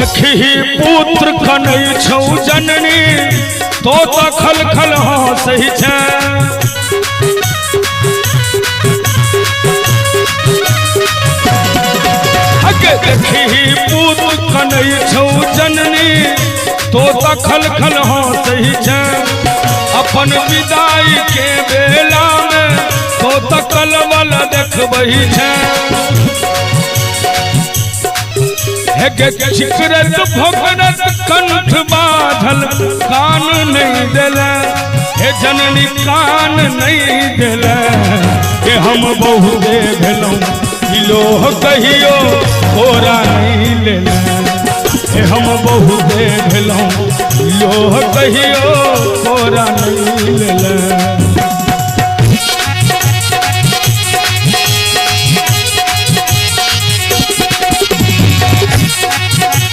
देखी पुत्र कनै छौ जननी तो खल खल हंसै छै अगे देखी पुत्र कनै छौ जननी तो खल खल हंसै छै अपन विदाई के बेला में तो कलवल देखबै छै चिकरत भोगरत कंठ बाधल कान नहीं दिला हे जननी कान नहीं दिला के हम बहु दे भेलौं लोह कहियो कोरा नहीं लेला हे हम बहु दे भेलौं लोह कहियो कोरा नहीं लेला।